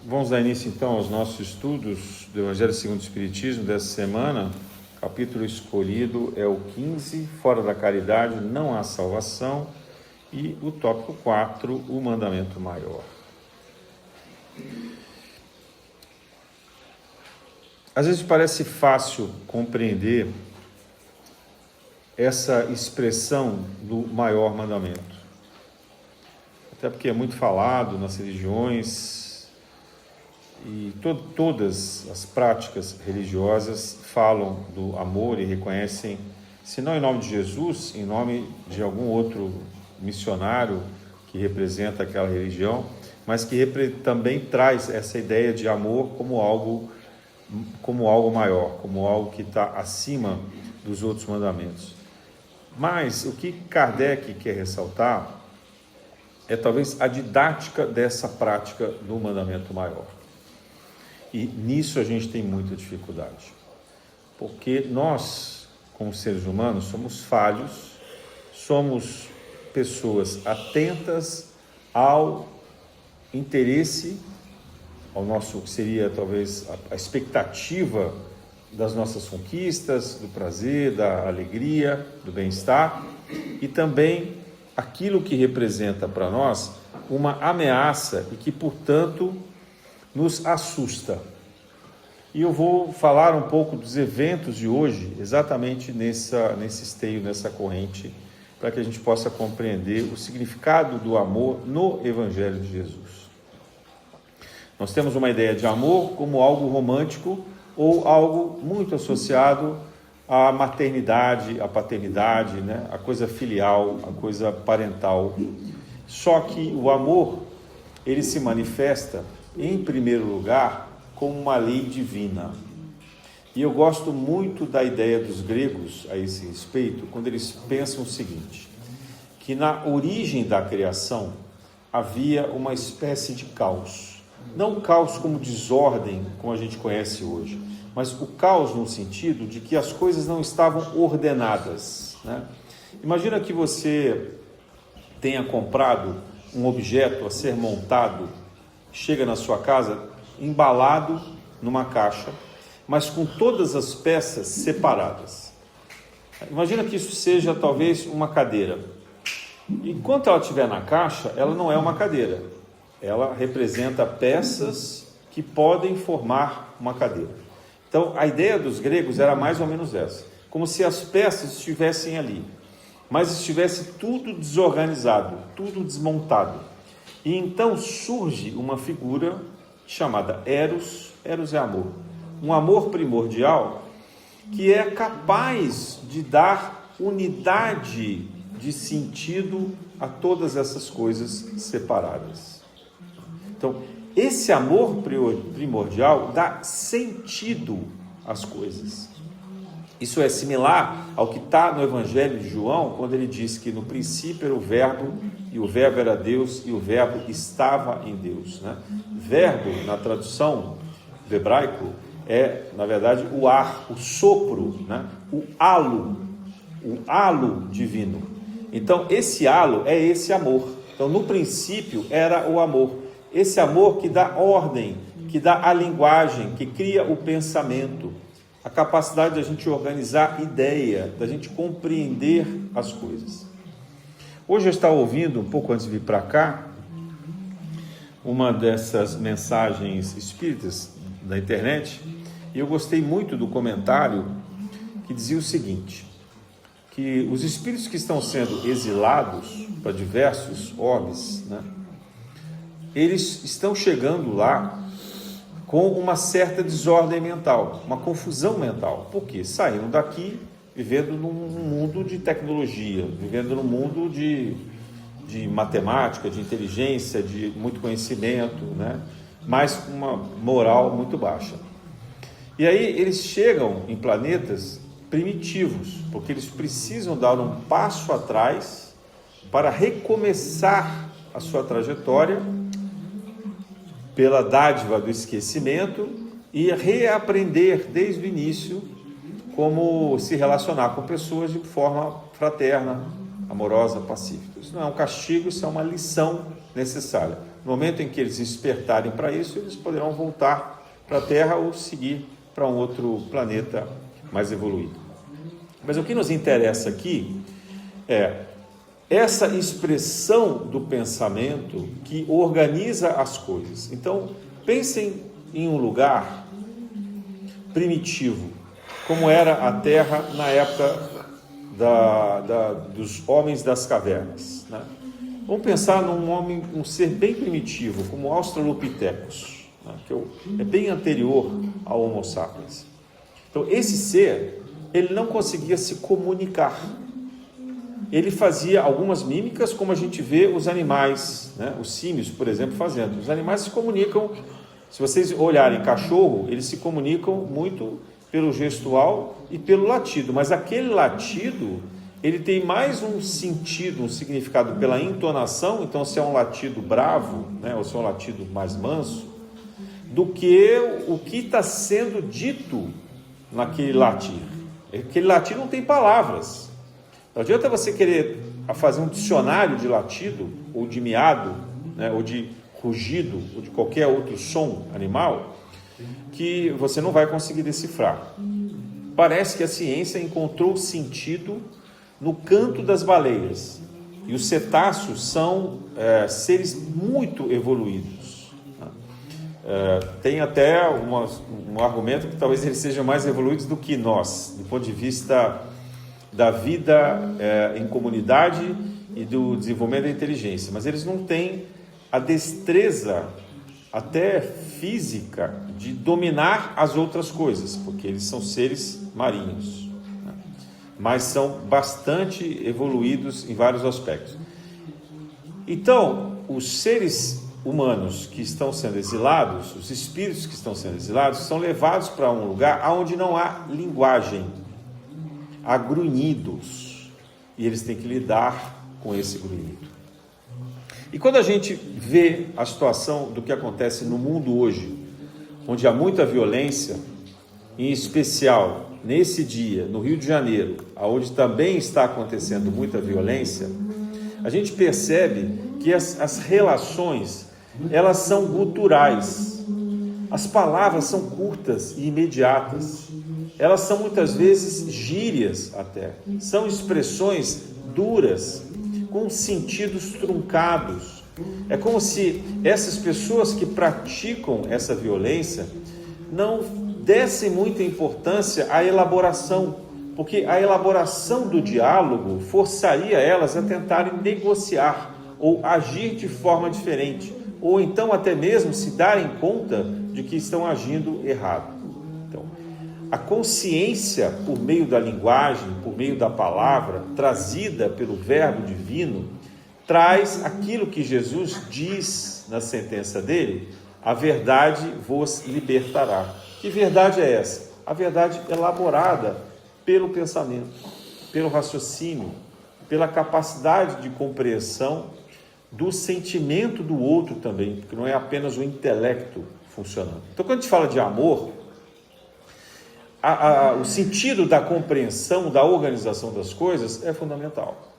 Vamos dar início então aos nossos estudos do Evangelho segundo o Espiritismo dessa semana. O capítulo escolhido é o 15, Fora da Caridade não há salvação, e o tópico 4, o mandamento maior. Às vezes parece fácil compreender essa expressão do maior mandamento, até porque é muito falado nas religiões e todas as práticas religiosas falam do amor e reconhecem, se não em nome de Jesus, em nome de algum outro missionário que representa aquela religião, mas que também traz essa ideia de amor como algo maior, como algo que está acima dos outros mandamentos. Mas o que Kardec quer ressaltar é talvez a didática dessa prática do mandamento maior. E nisso a gente tem muita dificuldade, porque nós, como seres humanos, somos falhos, somos pessoas atentas ao interesse, ao nosso, que seria talvez a expectativa das nossas conquistas, do prazer, da alegria, do bem-estar, e também aquilo que representa para nós uma ameaça e que, portanto, nos assusta. E eu vou falar um pouco dos eventos de hoje, exatamente nesse esteio, nessa corrente, para que a gente possa compreender o significado do amor no Evangelho de Jesus. Nós temos uma ideia de amor como algo romântico ou algo muito associado à maternidade, à paternidade, né? A coisa filial, a coisa parental. Só que o amor, ele se manifesta, em primeiro lugar, como uma lei divina. E eu gosto muito da ideia dos gregos a esse respeito, quando eles pensam o seguinte, que na origem da criação havia uma espécie de caos. Não o caos como desordem, como a gente conhece hoje, mas o caos no sentido de que as coisas não estavam ordenadas, né? Imagina que você tenha comprado um objeto a ser montado, chega na sua casa embalado numa caixa, mas com todas as peças separadas. Imagina que isso seja talvez uma cadeira. Enquanto ela estiver na caixa, ela não é uma cadeira. Ela representa peças que podem formar uma cadeira. Então, a ideia dos gregos era mais ou menos essa. Como se as peças estivessem ali, mas estivesse tudo desorganizado, tudo desmontado. E então surge uma figura chamada Eros. Eros é amor. Um amor primordial que é capaz de dar unidade de sentido a todas essas coisas separadas. Então, esse amor primordial dá sentido às coisas. Isso é similar ao que está no Evangelho de João, quando ele diz que no princípio era o Verbo, e o Verbo era Deus, e o Verbo estava em Deus, né? Verbo, na tradução do hebraico, é, na verdade, o ar, o sopro, né? O halo divino. Então, esse halo é esse amor. Então, no princípio era o amor. Esse amor que dá ordem, que dá a linguagem, que cria o pensamento, a capacidade de a gente organizar ideia, da gente compreender as coisas. Hoje eu estava ouvindo, um pouco antes de vir para cá, uma dessas mensagens espíritas da internet, e eu gostei muito do comentário que dizia o seguinte, que os espíritos que estão sendo exilados para diversos orbes, né, eles estão chegando lá com uma certa desordem mental, uma confusão mental. Por quê? Saíram daqui vivendo num mundo de tecnologia, vivendo num mundo de matemática, de inteligência, de muito conhecimento, né? Mas com uma moral muito baixa. E aí eles chegam em planetas primitivos, porque eles precisam dar um passo atrás para recomeçar a sua trajetória pela dádiva do esquecimento e reaprender desde o início como se relacionar com pessoas de forma fraterna, amorosa, pacífica. Isso não é um castigo, isso é uma lição necessária. No momento em que eles despertarem para isso, eles poderão voltar para a Terra ou seguir para um outro planeta mais evoluído. Mas o que nos interessa aqui é essa expressão do pensamento que organiza as coisas. Então, pensem em um lugar primitivo, como era a Terra na época dos homens das cavernas, né? Vamos pensar um ser bem primitivo, como o Australopithecus, né? Que é bem anterior ao Homo sapiens. Então, esse ser, ele não conseguia se comunicar. Ele fazia algumas mímicas, como a gente vê os animais, né? Os símios, por exemplo, fazendo. Os animais se comunicam, se vocês olharem cachorro, eles se comunicam muito pelo gestual e pelo latido, mas aquele latido, ele tem mais um sentido, um significado pela entonação, então se é um latido bravo, né? Ou se é um latido mais manso, do que o que está sendo dito naquele latir. Aquele latir não tem palavras. Não adianta você querer fazer um dicionário de latido, ou de miado, né, ou de rugido, ou de qualquer outro som animal, que você não vai conseguir decifrar. Parece que a ciência encontrou sentido no canto das baleias. E os cetáceos são seres muito evoluídos. Tem até um argumento que talvez eles sejam mais evoluídos do que nós, do ponto de vista da vida em comunidade e do desenvolvimento da inteligência, mas eles não têm a destreza até física de dominar as outras coisas, porque eles são seres marinhos, né? Mas são bastante evoluídos em vários aspectos. Então, os seres humanos que estão sendo exilados, os espíritos que estão sendo exilados, são levados para um lugar onde não há linguagem, há grunhidos, e eles têm que lidar com esse grunhido. E quando a gente vê a situação do que acontece no mundo hoje, onde há muita violência, em especial nesse dia, no Rio de Janeiro, onde também está acontecendo muita violência, a gente percebe que as relações, elas são guturais. As palavras são curtas e imediatas. Elas são muitas vezes gírias até. São expressões duras, com sentidos truncados. É como se essas pessoas que praticam essa violência não dessem muita importância à elaboração, porque a elaboração do diálogo forçaria elas a tentarem negociar ou agir de forma diferente, ou então até mesmo se darem conta de que estão agindo errado. Então, a consciência por meio da linguagem, por meio da palavra, trazida pelo Verbo Divino, traz aquilo que Jesus diz na sentença dele: a verdade vos libertará. Que verdade é essa? A verdade elaborada pelo pensamento, pelo raciocínio, pela capacidade de compreensão do sentimento do outro também, porque não é apenas o intelecto funcionando. Então, quando a gente fala de amor, o sentido da compreensão, da organização das coisas é fundamental.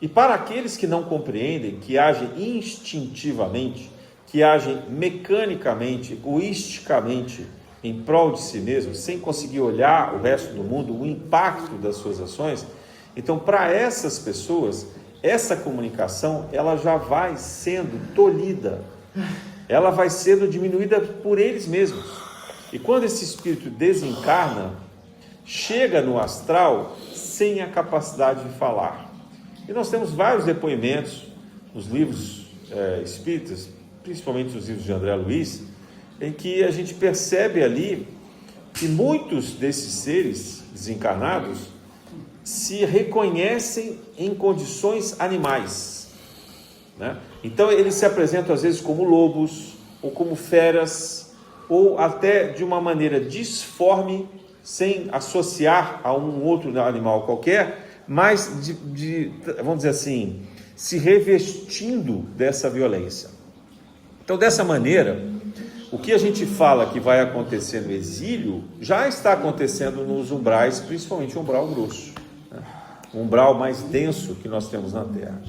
E para aqueles que não compreendem, que agem instintivamente, que agem mecanicamente, egoisticamente, em prol de si mesmo, sem conseguir olhar o resto do mundo, o impacto das suas ações, então para essas pessoas, essa comunicação, ela já vai sendo tolhida, ela vai sendo diminuída por eles mesmos. E quando esse espírito desencarna, chega no astral sem a capacidade de falar. E nós temos vários depoimentos nos livros espíritas, principalmente nos livros de André Luiz, em que a gente percebe ali que muitos desses seres desencarnados se reconhecem em condições animais, né? Então eles se apresentam às vezes como lobos, ou como feras, ou até de uma maneira disforme, sem associar a um outro animal qualquer, mas vamos dizer assim, se revestindo dessa violência. Então, dessa maneira, o que a gente fala que vai acontecer no exílio, já está acontecendo nos umbrais, principalmente o umbral grosso, né? o umbral mais denso que nós temos na Terra,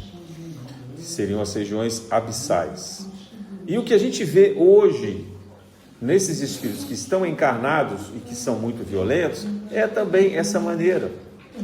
que seriam as regiões abissais. E o que a gente vê hoje nesses espíritos que estão encarnados e que são muito violentos é também essa maneira.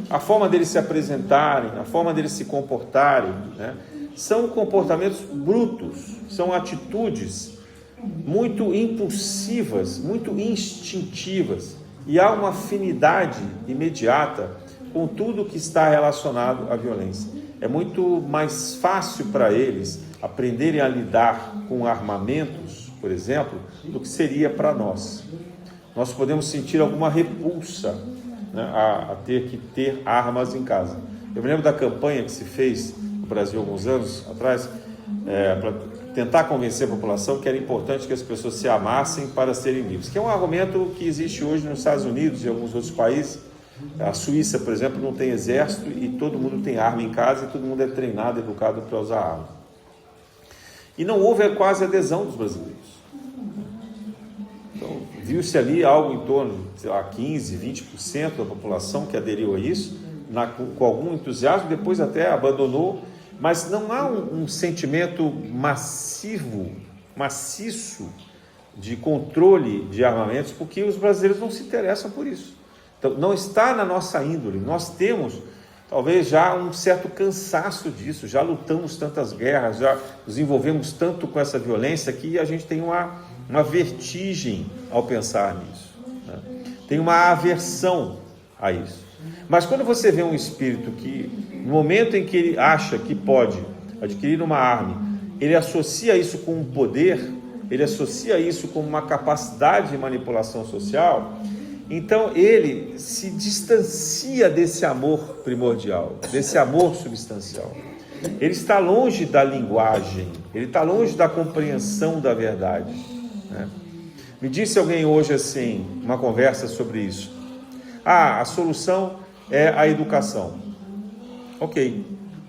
A forma deles se apresentarem, a forma deles se comportarem, né? São comportamentos brutos, são atitudes muito impulsivas, muito instintivas, e há uma afinidade imediata com tudo que está relacionado à violência. É muito mais fácil para eles aprenderem a lidar com armamentos, por exemplo, do que seria para nós. Nós podemos sentir alguma repulsa, né, a ter que ter armas em casa. Eu me lembro da campanha que se fez no Brasil alguns anos atrás, para tentar convencer a população que era importante que as pessoas se amassem para serem livres, que é um argumento que existe hoje nos Estados Unidos e em alguns outros países. A Suíça, por exemplo, não tem exército e todo mundo tem arma em casa e todo mundo é treinado, educado para usar arma. E não houve quase adesão dos brasileiros. Então, viu-se ali algo em torno de, sei lá, 15%, 20% da população que aderiu a isso, com algum entusiasmo, depois até abandonou, mas não há um sentimento maciço de controle de armamentos, porque os brasileiros não se interessam por isso. Então, não está na nossa índole. Nós temos, talvez, já um certo cansaço disso, já lutamos tantas guerras, já nos envolvemos tanto com essa violência que a gente tem uma vertigem ao pensar nisso, né? Tem uma aversão a isso. Mas quando você vê um espírito que, no momento em que ele acha que pode adquirir uma arma, ele associa isso com um poder, ele associa isso com uma capacidade de manipulação social, então ele se distancia desse amor primordial, desse amor substancial. Ele está longe da linguagem, ele está longe da compreensão da verdade, né? Me disse alguém hoje assim, uma conversa sobre isso: a solução é a educação. Ok,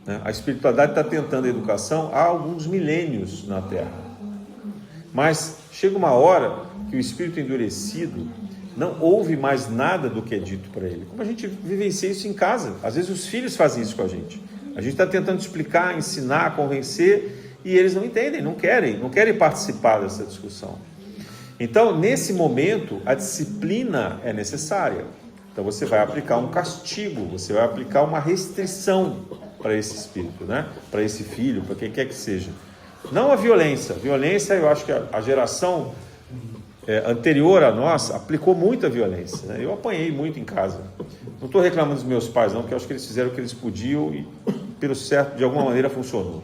né? A espiritualidade está tentando a educação há alguns milênios na Terra, mas chega uma hora que o espírito endurecido não ouve mais nada do que é dito para ele. Como a gente vivencia isso em casa, às vezes os filhos fazem isso com a gente está tentando explicar, ensinar, convencer, e eles não entendem, não querem participar dessa discussão. Então, nesse momento, a disciplina é necessária. Então você vai aplicar um castigo, você vai aplicar uma restrição para esse espírito, né? Para esse filho, para quem quer que seja. Não a violência. Violência, eu acho que a geração anterior a nós aplicou muita violência, né? Eu apanhei muito em casa. Não estou reclamando dos meus pais, não, porque eu acho que eles fizeram o que eles podiam e, pelo certo, de alguma maneira funcionou.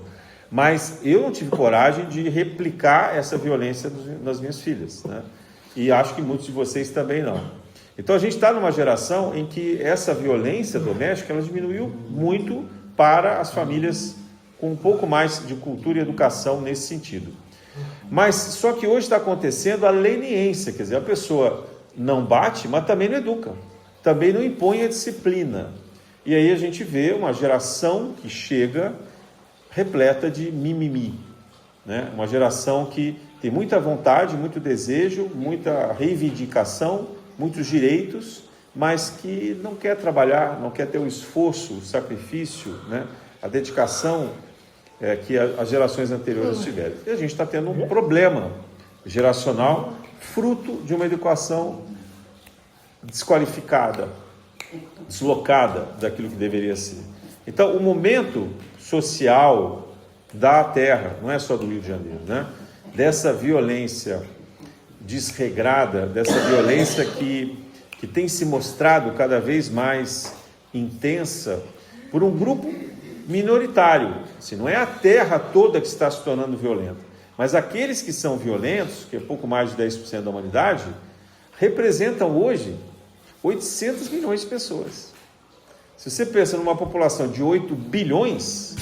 Mas eu não tive coragem de replicar essa violência nas minhas filhas, né? E acho que muitos de vocês também não. Então a gente está numa geração em que essa violência doméstica ela diminuiu muito para as famílias com um pouco mais de cultura e educação nesse sentido. Mas só que hoje está acontecendo a leniência, quer dizer, a pessoa não bate, mas também não educa, também não impõe a disciplina. E aí a gente vê uma geração que chega repleta de mimimi, né? Uma geração que tem muita vontade, muito desejo, muita reivindicação, muitos direitos, mas que não quer trabalhar, não quer ter o esforço, o sacrifício, né? A dedicação que as gerações anteriores tiveram. E a gente está tendo um problema geracional, fruto de uma educação desqualificada, deslocada daquilo que deveria ser. Então, o momento social da Terra, não é só do Rio de Janeiro, né? Dessa violência desregrada, dessa violência que tem se mostrado cada vez mais intensa por um grupo minoritário. Assim, não é a Terra toda que está se tornando violenta, mas aqueles que são violentos, que é pouco mais de 10% da humanidade, representam hoje 800 milhões de pessoas. Se você pensa numa população de 8 bilhões,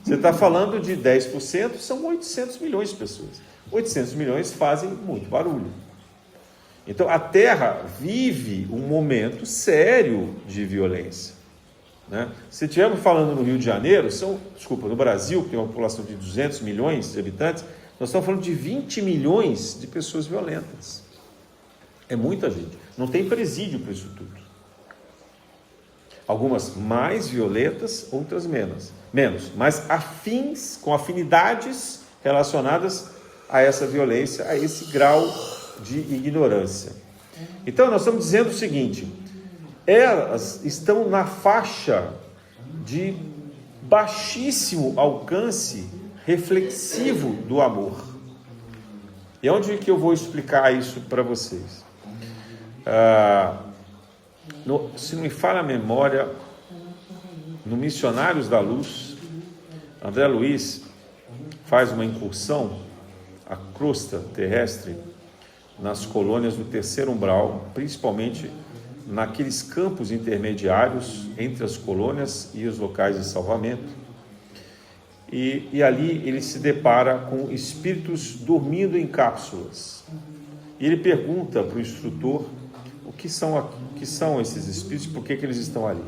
você está falando de 10%, são 800 milhões de pessoas. 800 milhões fazem muito barulho. Então, a Terra vive um momento sério de violência, né? Se estivermos falando no Rio de Janeiro, no Brasil, que tem uma população de 200 milhões de habitantes, nós estamos falando de 20 milhões de pessoas violentas. É muita gente. Não tem presídio para isso tudo. Algumas mais violentas, outras menos, mas afins, com afinidades relacionadas a essa violência, a esse grau de ignorância. Então nós estamos dizendo o seguinte: elas estão na faixa de baixíssimo alcance reflexivo do amor. E onde que eu vou explicar isso para vocês? Se não me falha a memória, no Missionários da Luz, André Luiz faz uma incursão à crosta terrestre nas colônias do terceiro umbral, principalmente naqueles campos intermediários entre as colônias e os locais de salvamento. E ali ele se depara com espíritos dormindo em cápsulas. E ele pergunta para o instrutor o que são esses espíritos, por que eles estão ali.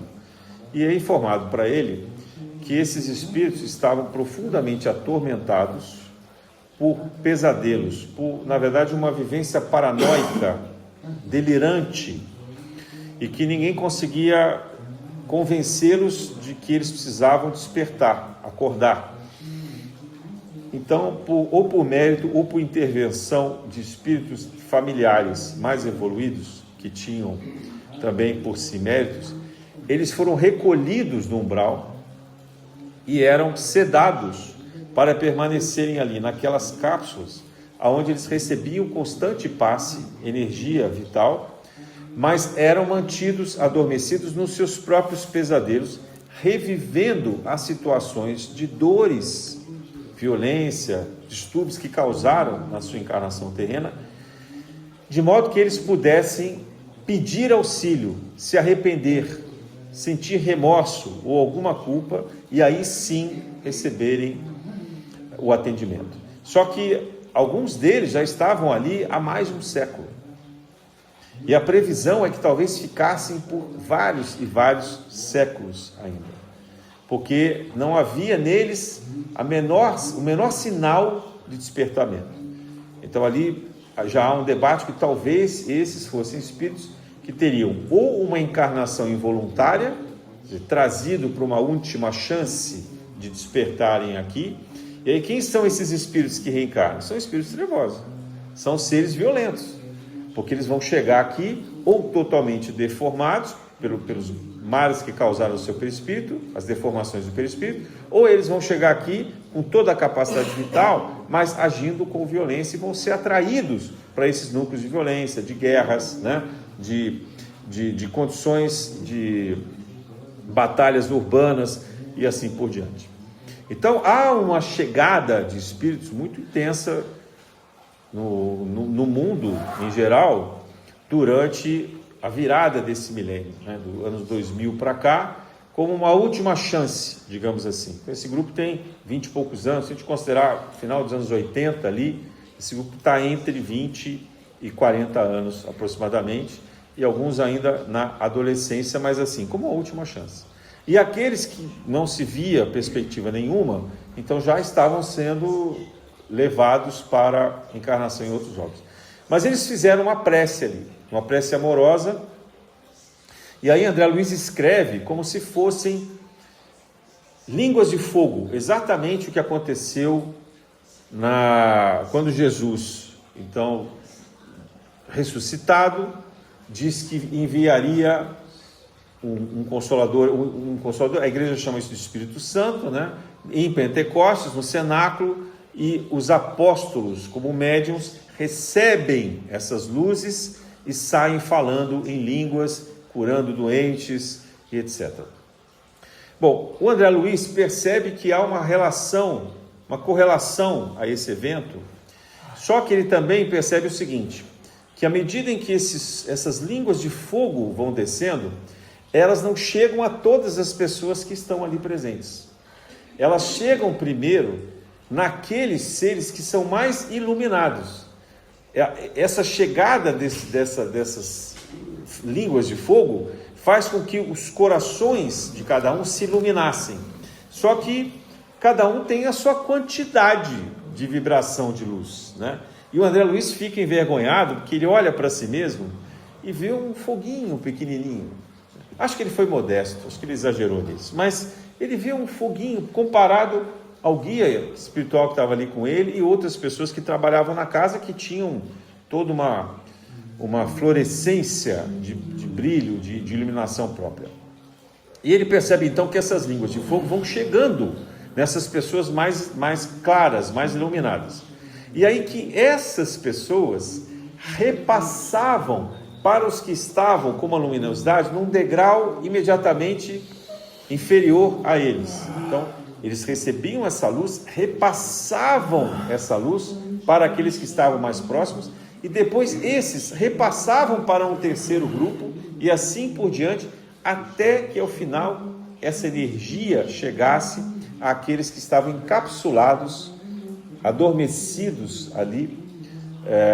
E é informado para ele que esses espíritos estavam profundamente atormentados por pesadelos, por, na verdade, uma vivência paranoica, delirante, e que ninguém conseguia convencê-los de que eles precisavam despertar, acordar. Então, ou por mérito ou por intervenção de espíritos familiares mais evoluídos, que tinham também por si méritos, eles foram recolhidos no umbral e eram sedados para permanecerem ali naquelas cápsulas, onde eles recebiam constante passe, energia vital, mas eram mantidos adormecidos nos seus próprios pesadelos, revivendo as situações de dores, violência, distúrbios que causaram na sua encarnação terrena, de modo que eles pudessem pedir auxílio, se arrepender, sentir remorso ou alguma culpa, e aí sim receberem o atendimento. Só que alguns deles já estavam ali há mais de um século. E a previsão é que talvez ficassem por vários e vários séculos ainda. Porque não havia neles o menor sinal de despertamento. Então ali já há um debate que talvez esses fossem espíritos que teriam ou uma encarnação involuntária, trazido para uma última chance de despertarem aqui. E aí quem são esses espíritos que reencarnam? São espíritos trevosos, são seres violentos, porque eles vão chegar aqui ou totalmente deformados pelos males que causaram o seu perispírito, as deformações do perispírito, ou eles vão chegar aqui com toda a capacidade vital, mas agindo com violência, e vão ser atraídos para esses núcleos de violência, de guerras, né? de condições de batalhas urbanas e assim por diante. Então há uma chegada de espíritos muito intensa no mundo em geral durante a virada desse milênio, né, do anos 2000 para cá, como uma última chance, digamos assim. Esse grupo tem 20 e poucos anos, se a gente considerar final dos anos 80 ali, esse grupo está entre 20 e 40 anos aproximadamente, e alguns ainda na adolescência, mas assim, como a última chance. E aqueles que não se via perspectiva nenhuma, então já estavam sendo levados para encarnação em outros jogos. Mas eles fizeram uma prece ali, uma prece amorosa, e aí André Luiz escreve como se fossem línguas de fogo, exatamente o que aconteceu quando Jesus, então, ressuscitado, diz que enviaria um consolador, a igreja chama isso de Espírito Santo, né? Em Pentecostes, no cenáculo, e os apóstolos, como médiuns, recebem essas luzes e saem falando em línguas, curando doentes e etc. Bom, o André Luiz percebe que há uma relação, uma correlação a esse evento, só que ele também percebe o seguinte, que à medida em que essas línguas de fogo vão descendo, elas não chegam a todas as pessoas que estão ali presentes. Elas chegam primeiro naqueles seres que são mais iluminados. Essa chegada dessas línguas de fogo faz com que os corações de cada um se iluminassem. Só que cada um tem a sua quantidade de vibração de luz, né? E o André Luiz fica envergonhado porque ele olha para si mesmo e vê um foguinho pequenininho. Acho que ele foi modesto, acho que ele exagerou nisso, mas ele vê um foguinho comparado ao guia espiritual que estava ali com ele e outras pessoas que trabalhavam na casa, que tinham toda uma florescência de brilho, de iluminação própria. E ele percebe então que essas línguas de fogo vão chegando nessas pessoas mais claras, mais iluminadas. E aí que essas pessoas repassavam para os que estavam com uma luminosidade num degrau imediatamente inferior a eles. Então, eles recebiam essa luz, repassavam essa luz para aqueles que estavam mais próximos, e depois esses repassavam para um terceiro grupo, e assim por diante, até que ao final essa energia chegasse àqueles que estavam encapsulados, adormecidos ali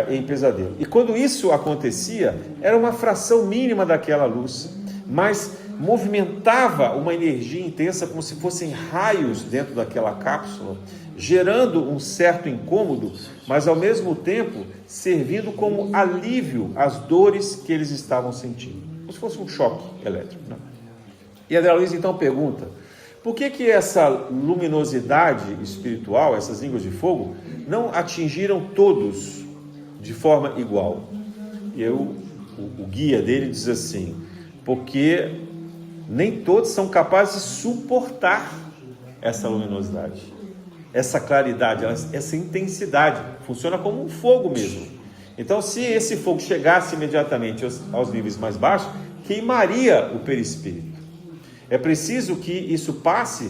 em pesadelo. E quando isso acontecia, era uma fração mínima daquela luz, mas movimentava uma energia intensa, como se fossem raios dentro daquela cápsula, gerando um certo incômodo, mas ao mesmo tempo servindo como alívio às dores que eles estavam sentindo, como se fosse um choque elétrico, né? E André Luiz então pergunta: por que essa luminosidade espiritual, essas línguas de fogo, não atingiram todos de forma igual? E o guia dele diz assim: porque nem todos são capazes de suportar essa luminosidade, essa claridade, essa intensidade. Funciona como um fogo mesmo. Então, se esse fogo chegasse imediatamente aos níveis mais baixos, queimaria o perispírito. É preciso que isso passe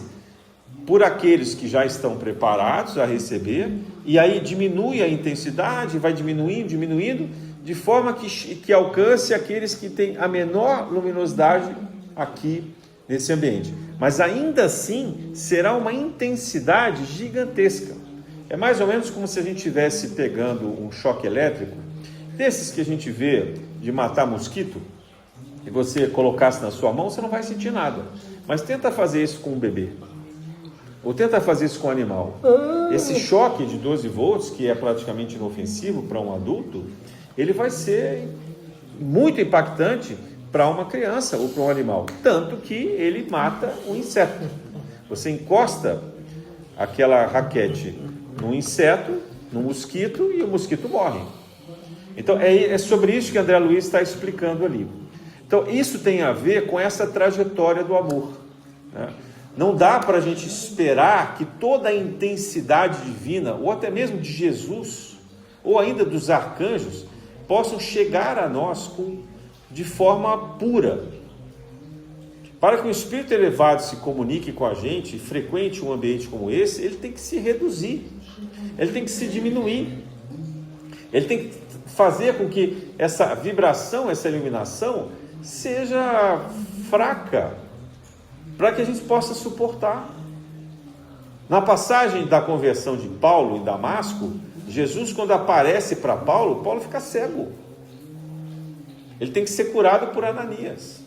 por aqueles que já estão preparados a receber, e aí diminui a intensidade, vai diminuindo, de forma que alcance aqueles que têm a menor luminosidade aqui nesse ambiente. Mas ainda assim será uma intensidade gigantesca. É mais ou menos como se a gente estivesse pegando um choque elétrico, desses que a gente vê de matar mosquito, e você colocasse na sua mão, você não vai sentir nada. Mas tenta fazer isso com um bebê, ou tenta fazer isso com um animal. Esse choque de 12 volts, que é praticamente inofensivo para um adulto, ele vai ser muito impactante para uma criança ou para um animal, tanto que ele mata um inseto. Você encosta aquela raquete num inseto, num mosquito, e o mosquito morre. Então é sobre isso que André Luiz está explicando ali. Então isso tem a ver com essa trajetória do amor, né? Não dá para a gente esperar que toda a intensidade divina, ou até mesmo de Jesus, ou ainda dos arcanjos, possam chegar a nós de forma pura. Para que o espírito elevado se comunique com a gente e frequente um ambiente como esse, ele tem que se reduzir, ele tem que se diminuir, ele tem que fazer com que essa vibração, essa iluminação seja fraca, para que a gente possa suportar. Na passagem da conversão de Paulo em Damasco, Jesus, quando aparece para Paulo, Paulo fica cego. Ele tem que ser curado por Ananias.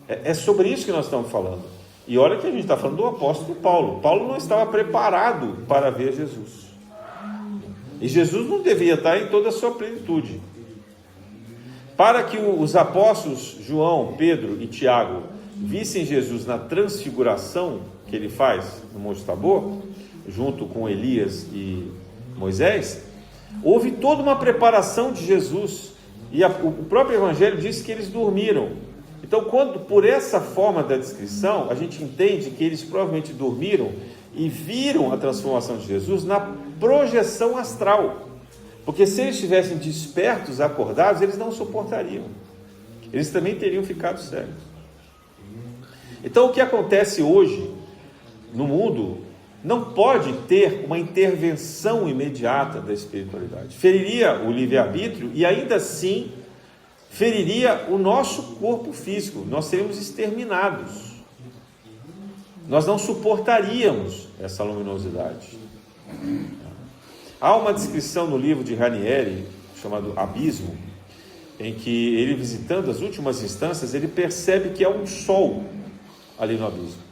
É sobre isso que nós estamos falando. E olha que a gente está falando do apóstolo Paulo. Paulo não estava preparado para ver Jesus. E Jesus não devia estar em toda a sua plenitude. Para que os apóstolos João, Pedro e Tiago vissem Jesus na transfiguração que ele faz no Monte Tabor, junto com Elias e Moisés, houve toda uma preparação de Jesus. E o próprio Evangelho diz que eles dormiram. Então, por essa forma da descrição, a gente entende que eles provavelmente dormiram e viram a transformação de Jesus na projeção astral. Porque se eles estivessem despertos, acordados, eles não suportariam. Eles também teriam ficado cegos. Então, o que acontece hoje no mundo não pode ter uma intervenção imediata da espiritualidade. Feriria o livre-arbítrio e ainda assim feriria o nosso corpo físico. Nós seríamos exterminados. Nós não suportaríamos essa luminosidade. Há uma descrição no livro de Ranieri, chamado Abismo, em que ele, visitando as últimas instâncias, ele percebe que há um sol ali no abismo.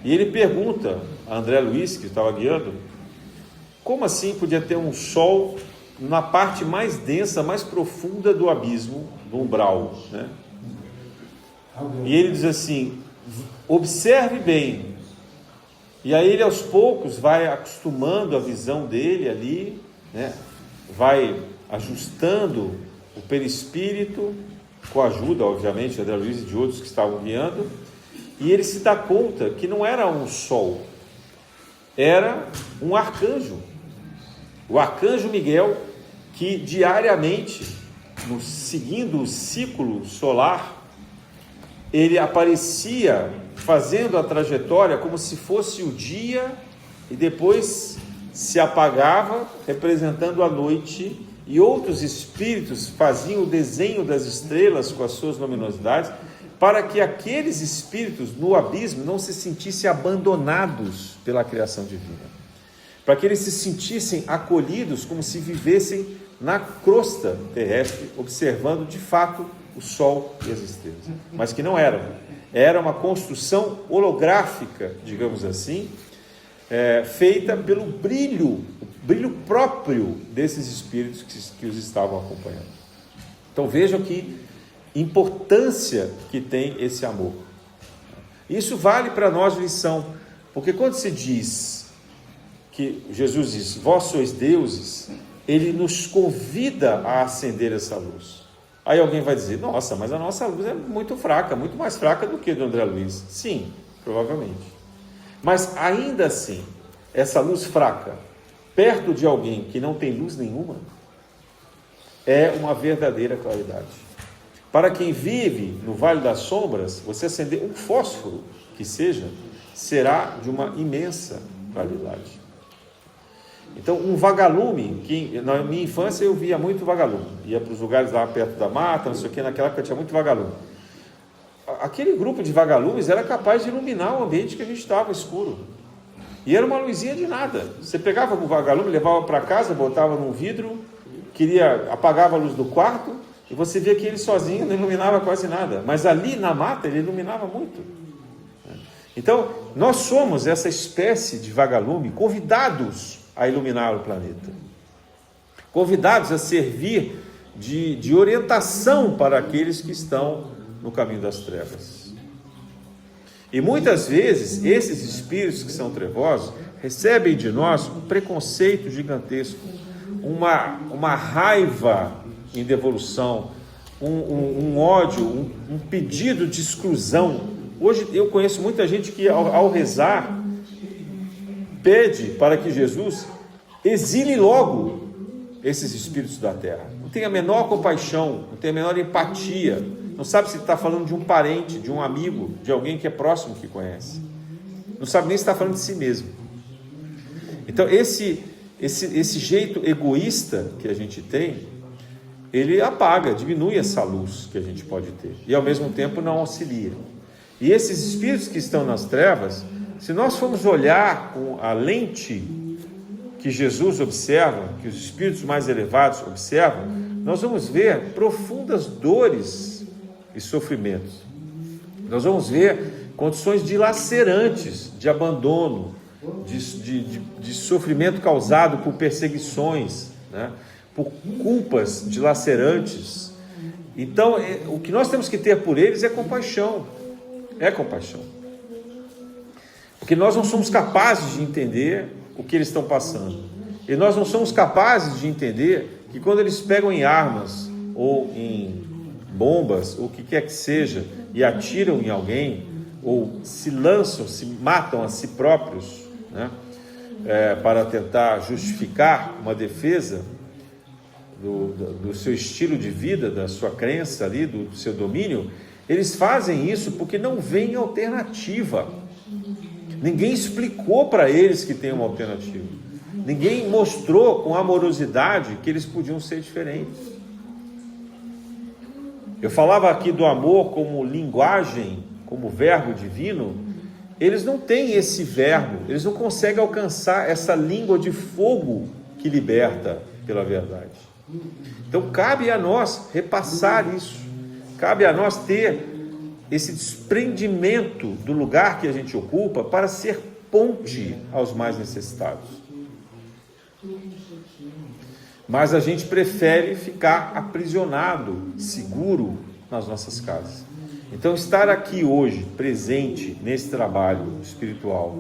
E ele pergunta a André Luiz, que estava guiando, como assim podia ter um sol na parte mais densa, mais profunda do abismo, do umbral, né? E ele diz assim: observe bem. E aí ele aos poucos vai acostumando a visão dele ali, né? Vai ajustando o perispírito, com a ajuda, obviamente, de André Luiz e de outros que estavam guiando, e ele se dá conta que não era um sol, era um arcanjo, o arcanjo Miguel, que diariamente, seguindo o ciclo solar, ele aparecia fazendo a trajetória como se fosse o dia e depois se apagava, representando a noite, e outros espíritos faziam o desenho das estrelas com as suas luminosidades, para que aqueles espíritos no abismo não se sentissem abandonados pela criação divina, para que eles se sentissem acolhidos como se vivessem na crosta terrestre, observando de fato o sol e as estrelas, mas que não eram. Era uma construção holográfica, digamos assim, feita pelo brilho próprio desses espíritos que os estavam acompanhando. Então vejam que importância que tem esse amor. Isso vale para nós lição, porque quando se diz que Jesus diz, vós sois deuses, ele nos convida a acender essa luz. Aí alguém vai dizer, nossa, mas a nossa luz é muito fraca, muito mais fraca do que a do André Luiz. Sim, provavelmente. Mas ainda assim, essa luz fraca, perto de alguém que não tem luz nenhuma, é uma verdadeira claridade. Para quem vive no Vale das Sombras, você acender um fósforo que seja, será de uma imensa claridade. Então, um vagalume, que na minha infância eu via muito vagalume, ia para os lugares lá perto da mata, não sei o que, naquela época tinha muito vagalume. Aquele grupo de vagalumes era capaz de iluminar o ambiente que a gente estava escuro. E era uma luzinha de nada. Você pegava o vagalume, levava para casa, botava num vidro, apagava a luz do quarto, e você via que ele sozinho não iluminava quase nada. Mas ali na mata ele iluminava muito. Então, nós somos essa espécie de vagalume convidados a iluminar o planeta, convidados a servir de orientação para aqueles que estão no caminho das trevas. E muitas vezes esses espíritos que são trevosos recebem de nós um preconceito gigantesco, uma raiva em devolução, um ódio, um pedido de exclusão. Hoje eu conheço muita gente que ao rezar pede para que Jesus exile logo esses espíritos da terra. Não tem a menor compaixão, não tem a menor empatia, não sabe se está falando de um parente, de um amigo, de alguém que é próximo, que conhece. Não sabe nem se está falando de si mesmo. Então esse jeito egoísta que a gente tem, ele apaga, diminui essa luz que a gente pode ter, e ao mesmo tempo não auxilia. E esses espíritos que estão nas trevas, se nós formos olhar com a lente que Jesus observa, que os espíritos mais elevados observam, nós vamos ver profundas dores e sofrimentos. Nós vamos ver condições dilacerantes de abandono, de sofrimento causado por perseguições, né? Por culpas dilacerantes. Então, o que nós temos que ter por eles é compaixão. É compaixão. Porque nós não somos capazes de entender o que eles estão passando. E nós não somos capazes de entender que quando eles pegam em armas, ou em bombas, ou o que quer que seja, e atiram em alguém, ou se lançam, se matam a si próprios, né, para tentar justificar uma defesa do seu estilo de vida, da sua crença ali, do seu domínio, eles fazem isso porque não vem alternativa. Ninguém explicou para eles que tem uma alternativa. Ninguém mostrou com amorosidade que eles podiam ser diferentes. Eu falava aqui do amor como linguagem, como verbo divino. Eles não têm esse verbo, eles não conseguem alcançar essa língua de fogo que liberta pela verdade. Então cabe a nós repassar isso, cabe a nós ter esse desprendimento do lugar que a gente ocupa para ser ponte aos mais necessitados. Mas a gente prefere ficar aprisionado, seguro nas nossas casas. Então, estar aqui hoje, presente nesse trabalho espiritual,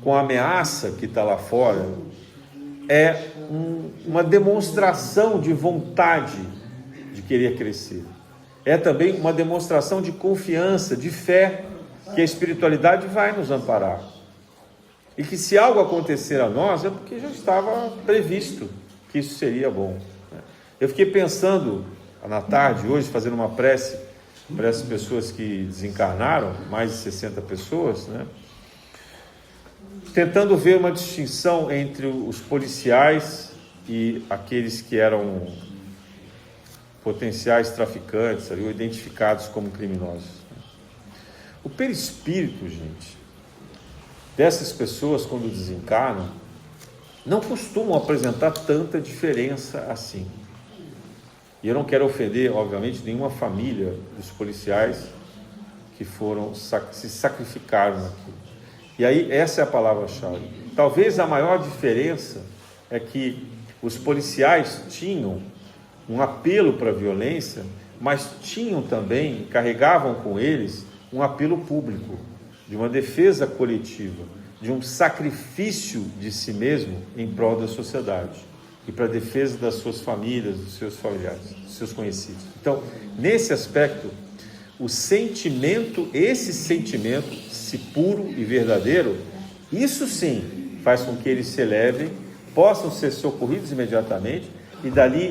com a ameaça que está lá fora, é uma demonstração de vontade de querer crescer. É também uma demonstração de confiança, de fé, que a espiritualidade vai nos amparar. E que se algo acontecer a nós, é porque já estava previsto que isso seria bom. Eu fiquei pensando, na tarde, hoje, fazendo uma prece para essas pessoas que desencarnaram, mais de 60 pessoas, né? Tentando ver uma distinção entre os policiais e aqueles que eram potenciais traficantes, ali, ou identificados como criminosos. O perispírito, gente, dessas pessoas, quando desencarnam, não costumam apresentar tanta diferença assim. E eu não quero ofender, obviamente, nenhuma família dos policiais que se sacrificaram aqui. E aí, essa é a palavra-chave. Talvez a maior diferença é que os policiais tinham um apelo para a violência, mas tinham também, carregavam com eles, um apelo público, de uma defesa coletiva, de um sacrifício de si mesmo em prol da sociedade e para a defesa das suas famílias, dos seus familiares, dos seus conhecidos. Então, nesse aspecto, esse sentimento, se puro e verdadeiro, isso sim faz com que eles se elevem, possam ser socorridos imediatamente e dali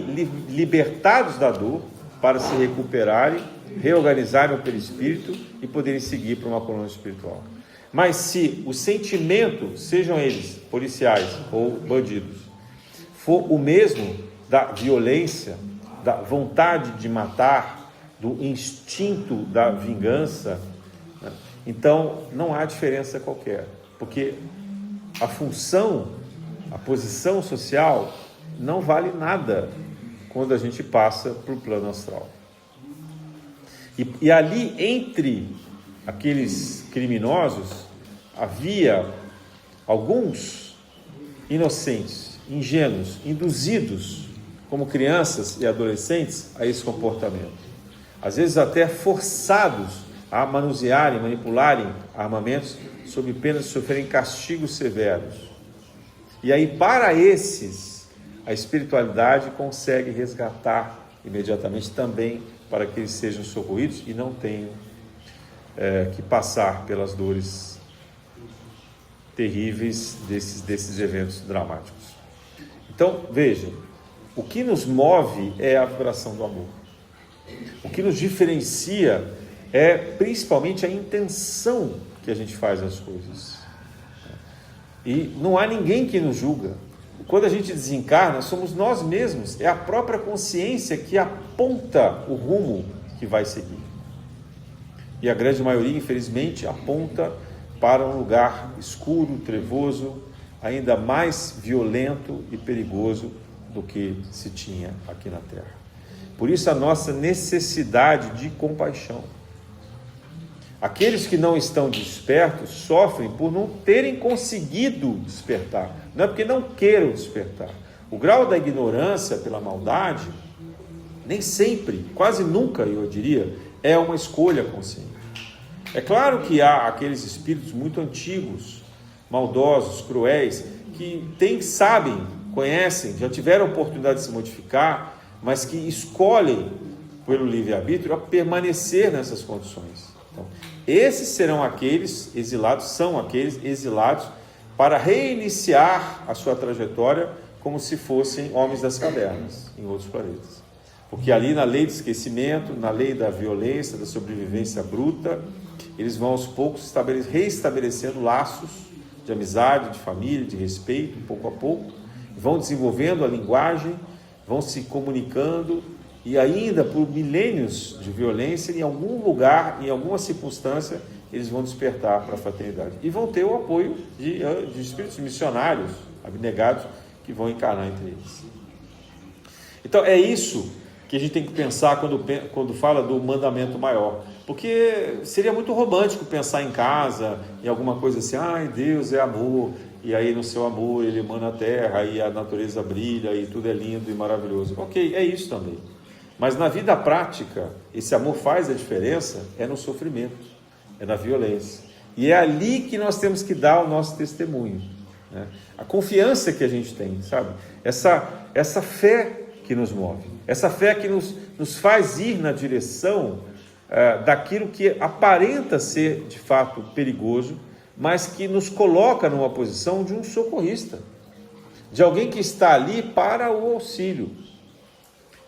libertados da dor para se recuperarem, reorganizarem o perispírito e poderem seguir para uma coluna espiritual. Mas se o sentimento, sejam eles policiais ou bandidos, for o mesmo da violência, da vontade de matar, do instinto da vingança, né? Então não há diferença qualquer, porque a função, a posição social não vale nada quando a gente passa para o plano astral. E ali, entre aqueles criminosos, havia alguns inocentes, ingênuos, induzidos como crianças e adolescentes a esse comportamento. Às vezes até forçados a manusearem, manipularem armamentos sob pena de sofrerem castigos severos. E aí, para esses, a espiritualidade consegue resgatar imediatamente também para que eles sejam socorridos e não tenham que passar pelas dores terríveis desses eventos dramáticos. Então, vejam, o que nos move é a vibração do amor. O que nos diferencia é principalmente a intenção que a gente faz as coisas. E não há ninguém que nos julga. Quando a gente desencarna, somos nós mesmos, é a própria consciência que aponta o rumo que vai seguir. E a grande maioria, infelizmente, aponta para um lugar escuro, trevoso, ainda mais violento e perigoso do que se tinha aqui na Terra. Por isso a nossa necessidade de compaixão. Aqueles que não estão despertos sofrem por não terem conseguido despertar. Não é porque não queiram despertar. O grau da ignorância pela maldade, nem sempre, quase nunca, eu diria, é uma escolha consciente. É claro que há aqueles espíritos muito antigos, maldosos, cruéis, que sabem, conhecem, já tiveram a oportunidade de se modificar, mas que escolhem, pelo livre-arbítrio, a permanecer nessas condições. Então, esses serão aqueles exilados, são aqueles exilados para reiniciar a sua trajetória como se fossem homens das cavernas, em outros planetas. Porque ali na lei do esquecimento, na lei da violência, da sobrevivência bruta, eles vão aos poucos reestabelecendo laços de amizade, de família, de respeito, pouco a pouco, vão desenvolvendo a linguagem, vão se comunicando e ainda por milênios de violência, em algum lugar, em alguma circunstância, eles vão despertar para a fraternidade. E vão ter o apoio de espíritos missionários, abnegados, que vão encarnar entre eles. Então é isso que a gente tem que pensar quando fala do mandamento maior. Porque seria muito romântico pensar em casa, em alguma coisa assim, ai, Deus é amor, e aí no seu amor ele emana a terra, e a natureza brilha, e tudo é lindo e maravilhoso. Ok, é isso também. Mas na vida prática, esse amor faz a diferença, é no sofrimento, é na violência. E é ali que nós temos que dar o nosso testemunho, né? A confiança que a gente tem, sabe? Essa fé que nos move, essa fé que nos faz ir na direção daquilo que aparenta ser de fato perigoso, mas que nos coloca numa posição de um socorrista, de alguém que está ali para o auxílio.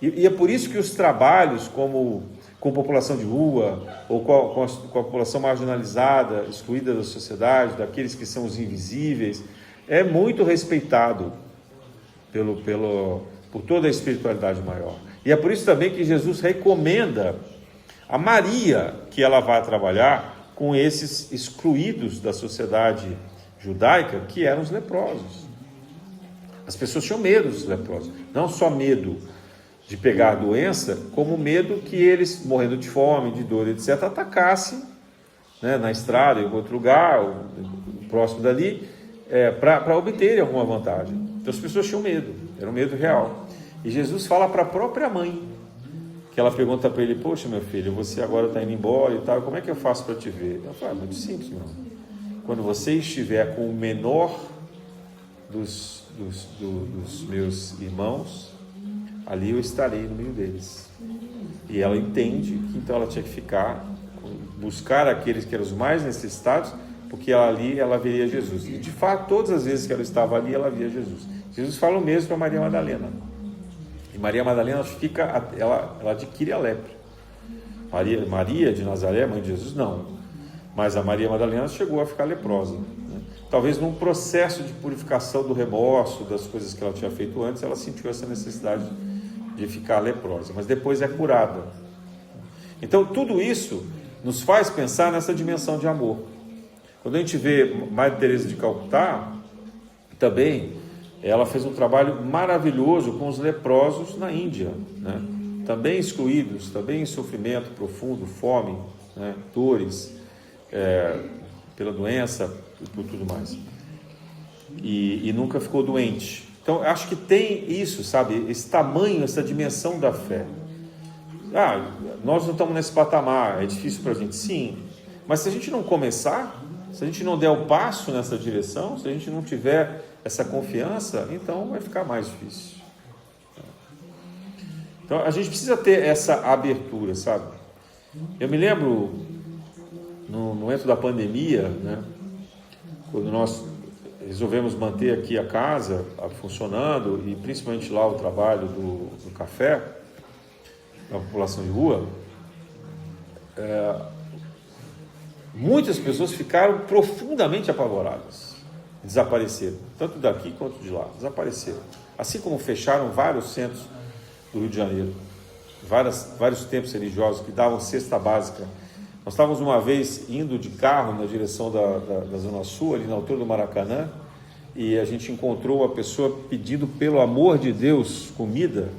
E é por isso que os trabalhos com população de rua, ou com a população marginalizada, excluída da sociedade, daqueles que são os invisíveis, é muito respeitado por toda a espiritualidade maior. E é por isso também que Jesus recomenda a Maria que ela vá trabalhar com esses excluídos da sociedade judaica, que eram os leprosos. As pessoas tinham medo dos leprosos, não só medo de pegar a doença, como medo que eles, morrendo de fome, de dor, etc., atacassem, né, na estrada, em outro lugar, próximo dali, para obterem alguma vantagem. Então as pessoas tinham medo, era um medo real. E Jesus fala para a própria mãe, que ela pergunta para ele: poxa, meu filho, você agora está indo embora e tal, como é que eu faço para te ver? Ela fala: muito simples, meu irmão. Quando você estiver com o menor dos meus irmãos, ali eu estarei no meio deles. E ela entende que então ela tinha que buscar aqueles que eram os mais necessitados, porque ali ela veria Jesus. E de fato, todas as vezes que ela estava ali, ela via Jesus. Jesus fala o mesmo para Maria Madalena. E Maria Madalena ela adquire a lepra. Maria de Nazaré, mãe de Jesus, não. Mas a Maria Madalena chegou a ficar leprosa, né? Talvez num processo de purificação do remorso, das coisas que ela tinha feito antes, ela sentiu essa necessidade de ficar leprosa, mas depois é curada. Então tudo isso nos faz pensar nessa dimensão de amor. Quando a gente vê Madre Teresa de Calcutá, também ela fez um trabalho maravilhoso com os leprosos na Índia, né? Também excluídos, também em sofrimento profundo, fome, né? Dores, pela doença e por tudo mais, e nunca ficou doente. Então, acho que tem isso, sabe? Esse tamanho, essa dimensão da fé. Nós não estamos nesse patamar, é difícil para a gente, sim. Mas se a gente não começar, se a gente não der o passo nessa direção, se a gente não tiver essa confiança, então vai ficar mais difícil. Então, a gente precisa ter essa abertura, sabe? Eu me lembro, no momento da pandemia, né? Quando nós resolvemos manter aqui a casa funcionando, e principalmente lá o trabalho do café, da população de rua, muitas pessoas ficaram profundamente apavoradas, desapareceram, tanto daqui quanto de lá, desapareceram. Assim como fecharam vários centros do Rio de Janeiro, vários templos religiosos que davam cesta básica. Nós estávamos uma vez indo de carro na direção da Zona Sul, ali na altura do Maracanã, e a gente encontrou uma pessoa pedindo, pelo amor de Deus, comida,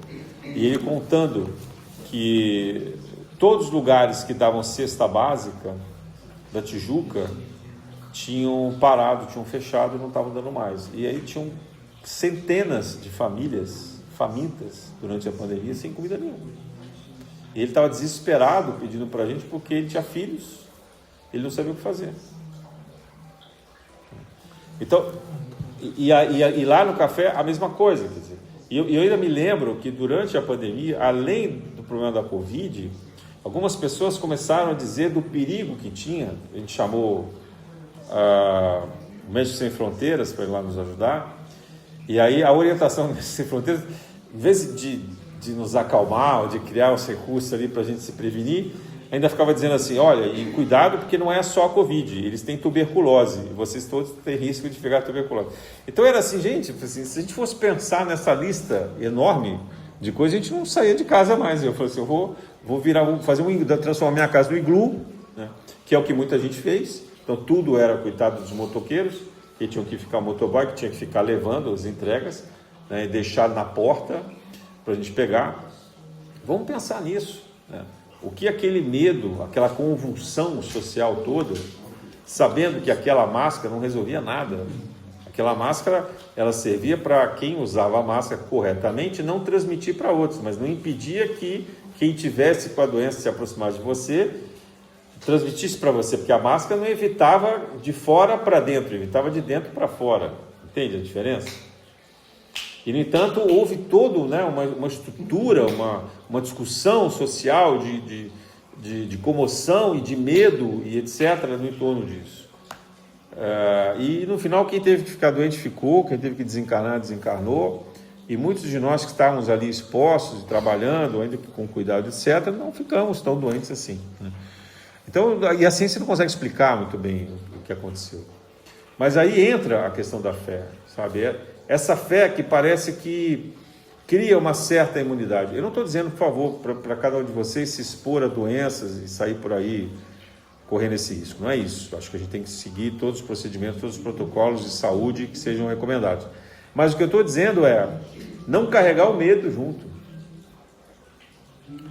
e ele contando que todos os lugares que davam cesta básica da Tijuca tinham parado, tinham fechado e não estavam dando mais. E aí tinham centenas de famílias famintas durante a pandemia sem comida nenhuma. E ele estava desesperado pedindo para a gente, porque ele tinha filhos, ele não sabia o que fazer. Então, e lá no café a mesma coisa, quer dizer. E eu ainda me lembro que durante a pandemia, além do problema da Covid, algumas pessoas começaram a dizer do perigo que tinha. A gente chamou o Médicos Sem Fronteiras para ir lá nos ajudar, e aí a orientação do Médicos Sem Fronteiras, em vez de nos acalmar, ou de criar os recursos ali para a gente se prevenir, ainda ficava dizendo assim: olha, e cuidado, porque não é só a Covid, eles têm tuberculose, e vocês todos têm risco de pegar tuberculose. Então era assim, gente, assim, se a gente fosse pensar nessa lista enorme de coisas, a gente não saía de casa mais. Eu falei assim: eu vou transformar minha casa no iglu, né, que é o que muita gente fez. Então tudo era, coitado dos motoqueiros, que tinham que ficar motoboy, que tinha que ficar levando as entregas, né, e deixar na porta para a gente pegar. Vamos pensar nisso, né? O que aquele medo, aquela convulsão social toda, sabendo que aquela máscara não resolvia nada, Aquela máscara, ela servia para quem usava a máscara corretamente não transmitir para outros, mas não impedia que quem tivesse com a doença se aproximasse de você, transmitisse para você, porque a máscara não evitava de fora para dentro, evitava de dentro para fora. Entende a diferença? E, no entanto, houve toda, né, uma estrutura, uma discussão social de comoção e de medo e etc. no entorno disso. E no final, quem teve que ficar doente ficou, quem teve que desencarnar, desencarnou. E muitos de nós que estávamos ali expostos, trabalhando, ainda com cuidado, etc., não ficamos tão doentes assim, né? Então, e a ciência não consegue explicar muito bem o que aconteceu. Mas aí entra a questão da fé, sabe? Essa fé que parece que cria uma certa imunidade. Eu não estou dizendo, por favor, para cada um de vocês se expor a doenças e sair por aí correndo esse risco. Não é isso. Acho que a gente tem que seguir todos os procedimentos, todos os protocolos de saúde que sejam recomendados. Mas o que eu estou dizendo é não carregar o medo junto.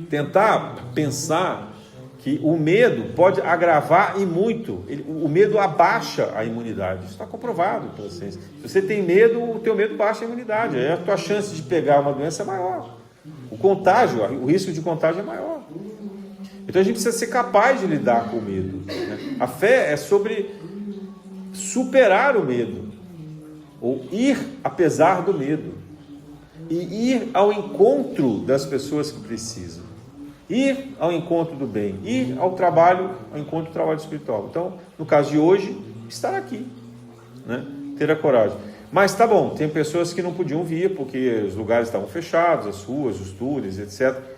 Tentar pensar que o medo pode agravar e muito. O medo abaixa a imunidade. Isso está comprovado pela ciência. Se você tem medo, o teu medo baixa a imunidade. Aí a tua chance de pegar uma doença é maior. O contágio, o risco de contágio é maior. Então a gente precisa ser capaz de lidar com o medo, né? A fé é sobre superar o medo, ou ir apesar do medo, e ir ao encontro das pessoas que precisam, ir ao encontro do bem, ir ao trabalho, ao encontro do trabalho espiritual. Então, no caso de hoje, estar aqui, né? Ter a coragem. Mas tá bom, tem pessoas que não podiam vir porque os lugares estavam fechados, as ruas, os túneis, etc.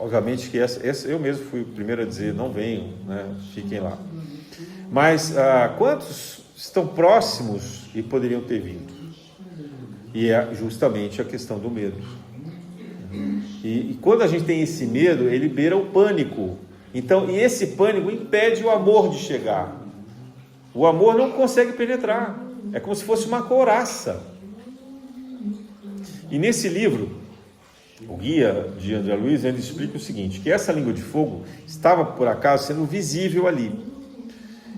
Obviamente que eu mesmo fui o primeiro a dizer, não venham, né? Fiquem lá. Mas quantos estão próximos e poderiam ter vindo? E é justamente a questão do medo. E quando a gente tem esse medo, ele beira o pânico. Então, e esse pânico impede o amor de chegar. O amor não consegue penetrar. É como se fosse uma couraça. E nesse livro, o Guia de André Luiz, ele explica o seguinte, que essa língua de fogo estava, por acaso, sendo visível ali.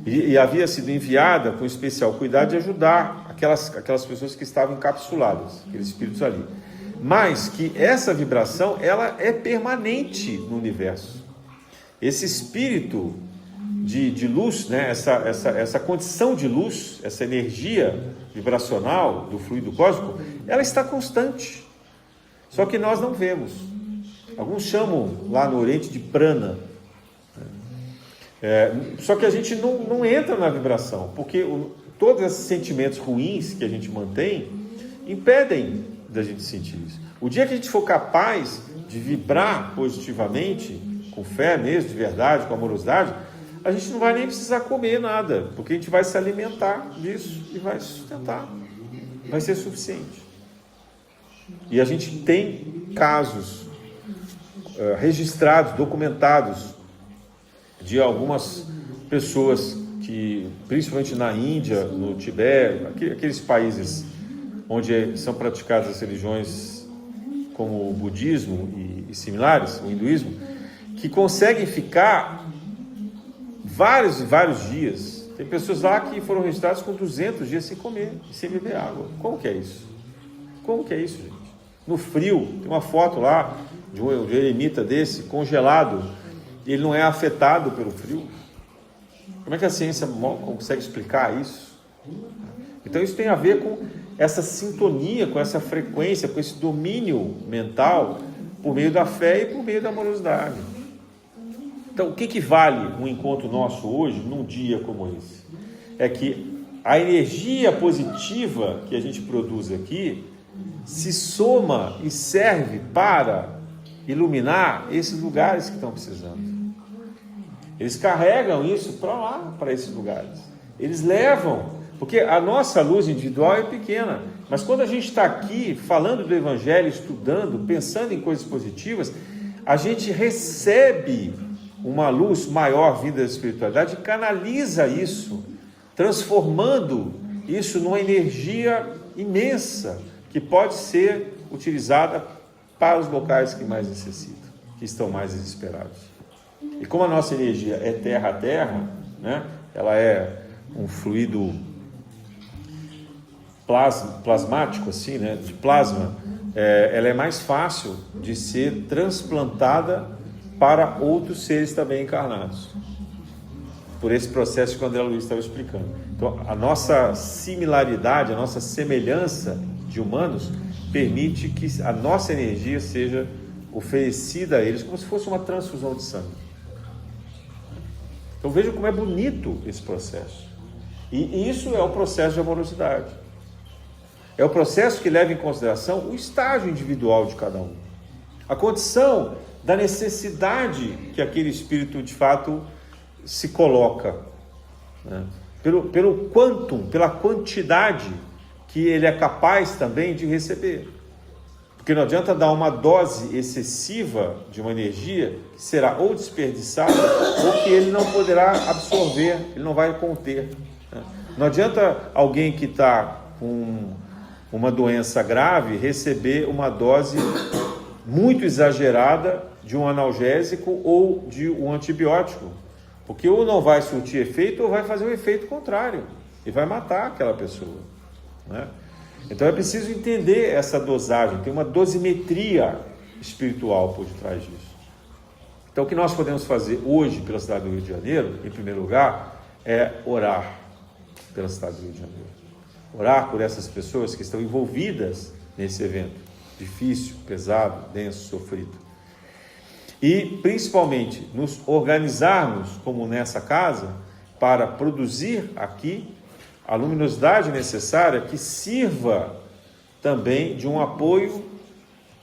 E havia sido enviada com especial cuidado de ajudar aquelas pessoas que estavam encapsuladas, aqueles espíritos ali. Mas que essa vibração, ela é permanente no universo. Esse espírito de luz, né? essa condição de luz, essa energia vibracional do fluido cósmico, ela está constante. Só que nós não vemos. Alguns chamam lá no Oriente de prana. Só que a gente não entra na vibração, porque todos esses sentimentos ruins que a gente mantém impedem da gente sentir isso. O dia que a gente for capaz de vibrar positivamente, com fé mesmo, de verdade, com amorosidade, a gente não vai nem precisar comer nada, porque a gente vai se alimentar disso e vai sustentar. Vai ser suficiente. E a gente tem casos registrados, documentados, de algumas pessoas que, principalmente na Índia, no Tibete, aqueles países onde são praticadas as religiões como o budismo e similares, o hinduísmo, que conseguem ficar vários e vários dias. Tem pessoas lá que foram registradas com 200 dias sem comer e sem beber água. Como que é isso? Como que é isso, gente? No frio, tem uma foto lá de um eremita desse, congelado, e ele não é afetado pelo frio. Como é que a ciência consegue explicar isso? Então isso tem a ver com essa sintonia, com essa frequência, com esse domínio mental, por meio da fé e por meio da amorosidade. Então, o que vale um encontro nosso hoje, num dia como esse? É que a energia positiva que a gente produz aqui se soma e serve para iluminar esses lugares que estão precisando. Eles carregam isso para lá, para esses lugares. Eles levam, porque a nossa luz individual é pequena, mas quando a gente está aqui falando do Evangelho, estudando, pensando em coisas positivas, a gente recebe uma luz maior vinda da espiritualidade e canaliza isso, transformando isso numa energia imensa, que pode ser utilizada para os locais que mais necessitam, que estão mais desesperados. E como a nossa energia é terra a terra, né, ela é um fluido plasmático, assim, né, de plasma, ela é mais fácil de ser transplantada para outros seres também encarnados. Por esse processo que o André Luiz estava explicando. Então, a nossa similaridade, a nossa semelhança de humanos permite que a nossa energia seja oferecida a eles como se fosse uma transfusão de sangue. Então veja como é bonito esse processo. E isso é o processo de amorosidade. É o processo que leva em consideração o estágio individual de cada um. A condição da necessidade que aquele espírito de fato se coloca, né? Pelo quantum, pela quantidade que ele é capaz também de receber. Porque não adianta dar uma dose excessiva de uma energia que será ou desperdiçada ou que ele não poderá absorver, ele não vai conter, né? Não adianta alguém que está com uma doença grave receber uma dose muito exagerada de um analgésico ou de um antibiótico, porque ou não vai surtir efeito ou vai fazer um efeito contrário e vai matar aquela pessoa, né? Então é preciso entender essa dosagem, tem uma dosimetria espiritual por detrás disso. Então o que nós podemos fazer hoje pela cidade do Rio de Janeiro, em primeiro lugar, é orar pela cidade do Rio de Janeiro. Orar por essas pessoas que estão envolvidas nesse evento difícil, pesado, denso, sofrido. E principalmente nos organizarmos como nessa casa para produzir aqui a luminosidade necessária que sirva também de um apoio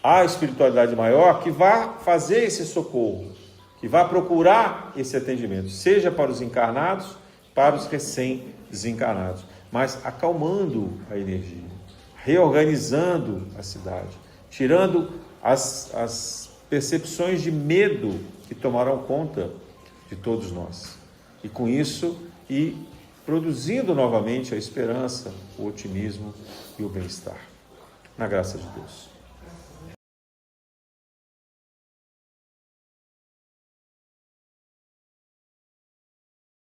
à espiritualidade maior que vá fazer esse socorro, que vá procurar esse atendimento, seja para os encarnados, para os recém-desencarnados, mas acalmando a energia, reorganizando a cidade, tirando as percepções de medo que tomaram conta de todos nós. E com isso, produzindo novamente a esperança, o otimismo e o bem-estar. Na graça de Deus.